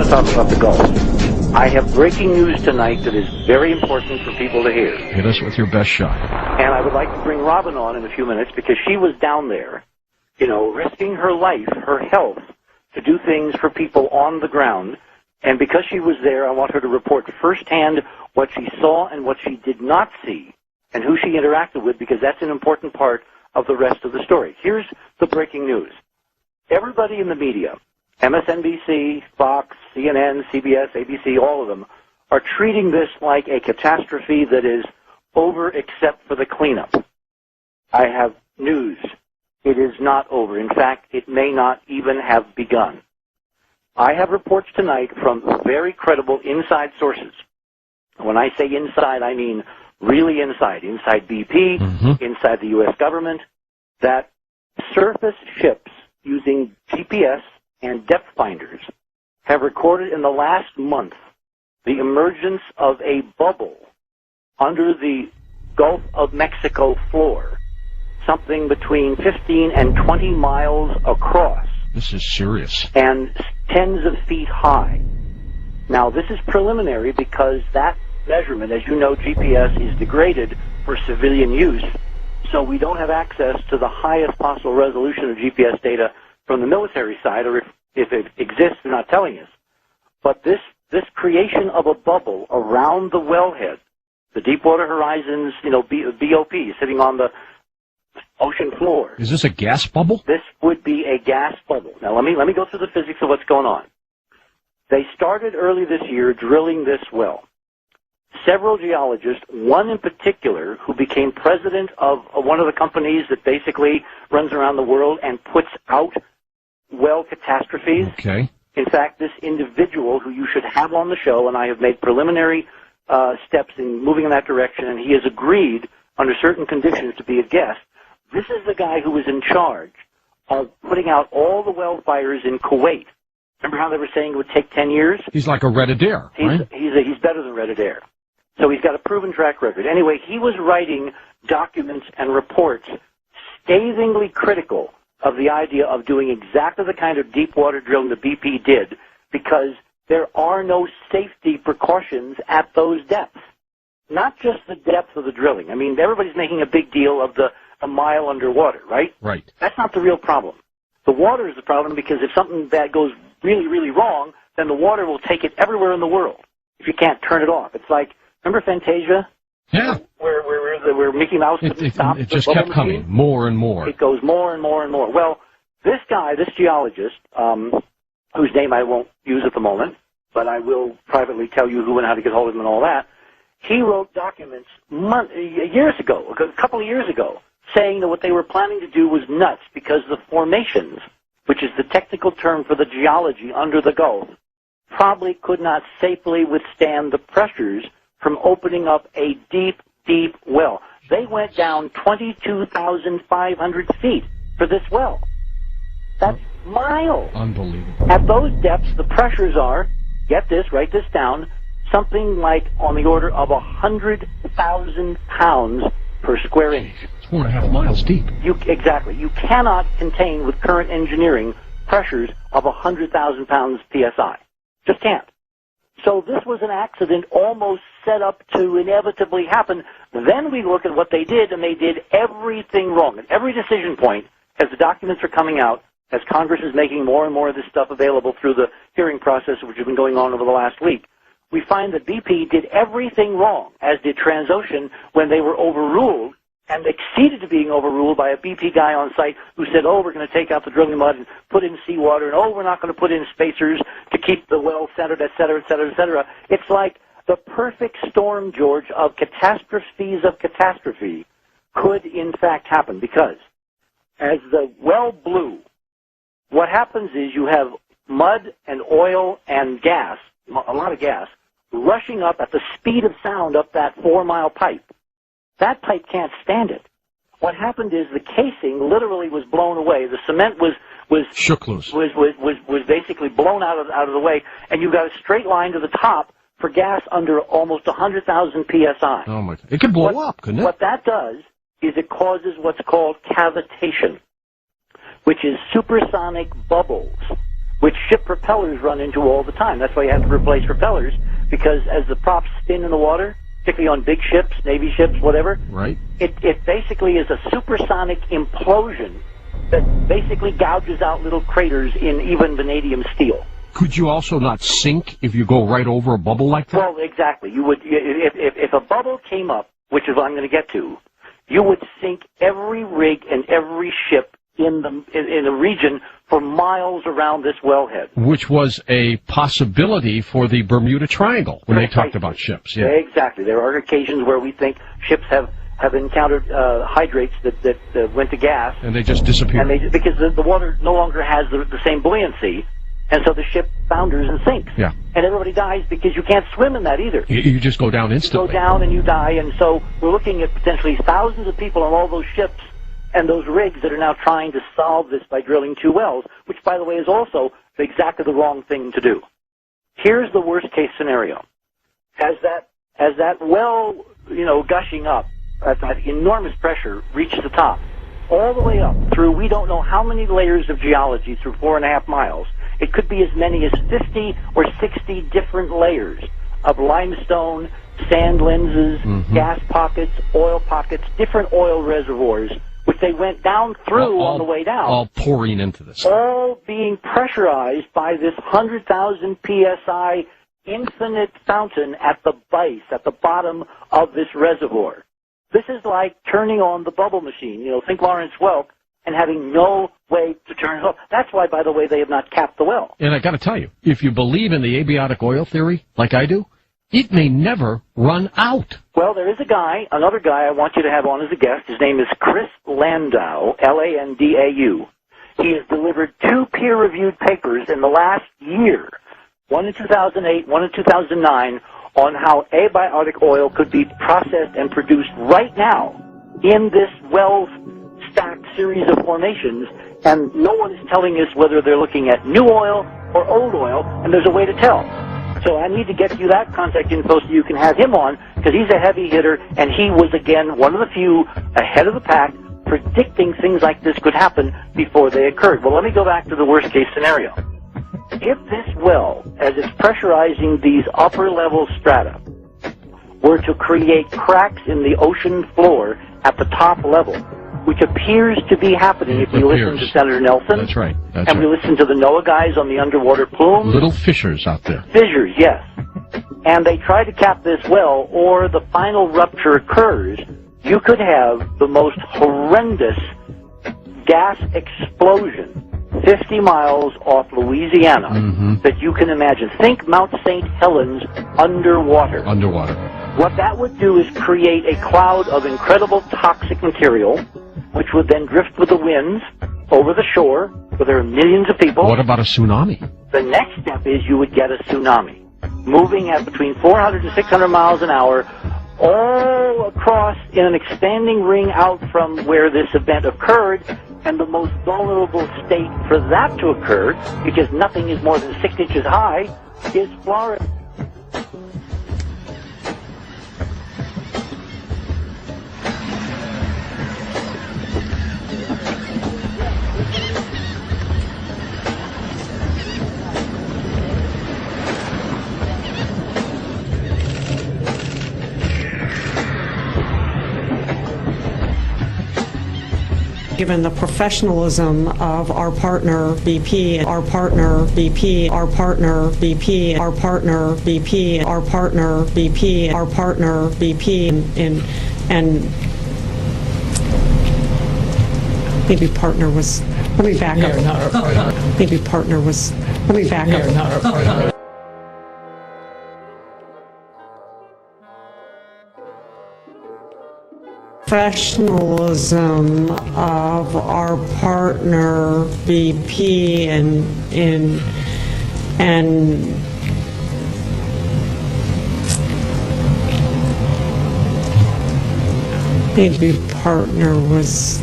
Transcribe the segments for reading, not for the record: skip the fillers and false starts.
talk about the Gulf. I have breaking news tonight that is very important for people to hear. Hit us with your best shot. And I would like to bring Robin on in a few minutes because she was down there, risking her life, her health, to do things for people on the ground. And because she was there, I want her to report firsthand what she saw and what she did not see and who she interacted with, because that's an important part of the rest of the story. Here's the breaking news. Everybody in the media, MSNBC, Fox, CNN, CBS, ABC, all of them, are treating this like a catastrophe that is over except for the cleanup. I have news. It is not over. In fact, it may not even have begun. I have reports tonight from very credible inside sources. When I say inside, I mean really inside BP, inside the U.S. government, that surface ships using GPS and depth finders have recorded in the last month the emergence of a bubble under the Gulf of Mexico floor, something between 15 and 20 miles across. This is serious. And tens of feet high. Now, this is preliminary because that measurement, as you know, GPS is degraded for civilian use, so we don't have access to the highest possible resolution of GPS data from the military side, or if it exists, they're not telling us. But this creation of a bubble around the wellhead, the Deepwater Horizon's, BOP sitting on the ocean floor. Is this a gas bubble? This would be a gas bubble. Now, let me go through the physics of what's going on. They started early this year drilling this well. Several geologists, one in particular, who became president of one of the companies that basically runs around the world and puts out well catastrophes. Okay. In fact, this individual who you should have on the show, and I have made preliminary steps in moving in that direction, and he has agreed under certain conditions to be a guest. This is the guy who was in charge of putting out all the well fires in Kuwait. Remember how they were saying it would take 10 years? He's like a Red Adair, right? He's better than Red Adair. So he's got a proven track record. Anyway, he was writing documents and reports scathingly critical of the idea of doing exactly the kind of deep water drilling the BP did, because there are no safety precautions at those depths. Not just the depth of the drilling. I mean, everybody's making a big deal of a mile underwater, right? Right. That's not the real problem. The water is the problem, because if something bad goes really, really wrong, then the water will take it everywhere in the world if you can't turn it off. It's like, remember Fantasia? Yeah. Where Mickey Mouse stops it just the kept coming, machine? more and more. It goes more and more and more. Well, this guy, this geologist, whose name I won't use at the moment, but I will privately tell you who and how to get hold of him and all that, he wrote documents years ago, a couple of years ago, saying that what they were planning to do was nuts, because the formations, which is the technical term for the geology under the Gulf, probably could not safely withstand the pressures from opening up a deep, deep well. They went down 22,500 feet for this well. That's miles. Unbelievable. At those depths, the pressures are, get this, write this down, something like on the order of 100,000 pounds per square inch. It's 4.5 miles deep. Exactly. You cannot contain, with current engineering, pressures of 100,000 pounds PSI. Just can't. So this was an accident almost set up to inevitably happen. Then we look at what they did, and they did everything wrong. At every decision point, as the documents are coming out, as Congress is making more and more of this stuff available through the hearing process, which has been going on over the last week, we find that BP did everything wrong, as did Transocean, when they were overruled, and exceeded to being overruled by a BP guy on site who said, oh, we're going to take out the drilling mud and put in seawater, and oh, we're not going to put in spacers to keep the well centered, et cetera, et cetera, et cetera. It's like the perfect storm, George, of catastrophes of catastrophe could in fact happen, because as the well blew, what happens is you have mud and oil and gas, a lot of gas, rushing up at the speed of sound up that 4-mile pipe. That pipe can't stand it. What happened is the casing literally was blown away. The cement was shook loose. Was basically blown out of the way, and you got a straight line to the top for gas under almost 100,000 psi. Oh my God! It could blow up, couldn't it? What that does is it causes what's called cavitation, which is supersonic bubbles which ship propellers run into all the time. That's why you have to replace propellers, because as the props spin in the water, particularly on big ships, Navy ships, whatever, right? It basically is a supersonic implosion that basically gouges out little craters in even vanadium steel. Could you also not sink if you go right over a bubble like that? Well, exactly. You would, if a bubble came up, which is what I'm going to get to, you would sink every rig and every ship in the region for miles around this wellhead. Which was a possibility for the Bermuda Triangle when they talked about ships. Yeah, exactly. There are occasions where we think ships have encountered hydrates that went to gas, and they just disappeared. And because the water no longer has the same buoyancy, and so the ship founders and sinks. Yeah. And everybody dies because you can't swim in that either. You just go down instantly. You go down and you die, and so we're looking at potentially thousands of people on all those ships and those rigs that are now trying to solve this by drilling 2 wells, which, by the way, is also exactly the wrong thing to do. Here's the worst-case scenario. As that well, gushing up at that enormous pressure reaches the top, all the way up through we don't know how many layers of geology through 4.5 miles, it could be as many as 50 or 60 different layers of limestone, sand lenses, gas pockets, oil pockets, different oil reservoirs, which they went down through on the way down. All pouring into this. All being pressurized by this 100,000 psi infinite fountain at the base, at the bottom of this reservoir. This is like turning on the bubble machine. Think Lawrence Welk, and having no way to turn it off. That's why, by the way, they have not capped the well. And I got to tell you, if you believe in the abiotic oil theory, like I do, it may never run out. Well, there is another guy I want you to have on as a guest. His name is Chris Landau, Landau. He has delivered 2 peer-reviewed papers in the last year, one in 2008, one in 2009, on how abiotic oil could be processed and produced right now in this well-stacked series of formations, and no one is telling us whether they're looking at new oil or old oil, and there's a way to tell. So I need to get you that contact info so you can have him on, because he's a heavy hitter, and he was, again, one of the few ahead of the pack predicting things like this could happen before they occurred. Well, let me go back to the worst-case scenario. If this well, as it's pressurizing these upper-level strata, were to create cracks in the ocean floor at the top level, which appears to be happening if we listen to Senator Nelson. That's right. We listen to the NOAA guys on the underwater plume. Little fissures out there. Fissures, yes. And they try to cap this well, or the final rupture occurs, you could have the most horrendous gas explosion 50 miles off Louisiana that you can imagine. Think Mount St. Helens underwater. What that would do is create a cloud of incredible toxic material, which would then drift with the winds over the shore, where there are millions of people. What about a tsunami? The next step is you would get a tsunami, moving at between 400 to 600 miles an hour, all across in an expanding ring out from where this event occurred. And the most vulnerable state for that to occur, because nothing is more than 6 inches high, is Florida. Given the professionalism of our partner BP, our partner BP, our partner BP, our partner BP, our partner BP, our partner BP, and maybe partner was, let me back up. Maybe partner was, let me back up. Professionalism of our partner BP and maybe partner was,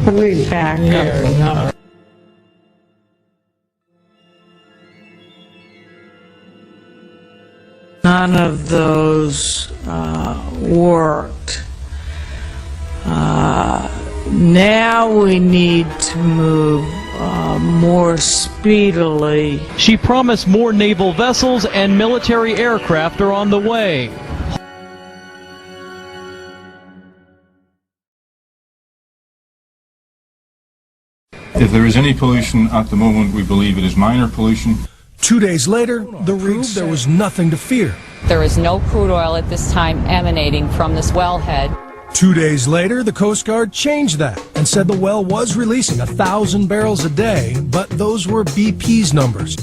let me back up. None of those worked. Now we need to move more speedily. She promised more naval vessels and military aircraft are on the way. If there is any pollution at the moment, we believe it is minor pollution. 2 days later, the proved there was nothing to fear. There is no crude oil at this time emanating from this wellhead. 2 days later, the Coast Guard changed that and said the well was releasing 1,000 barrels a day, but those were BP's numbers.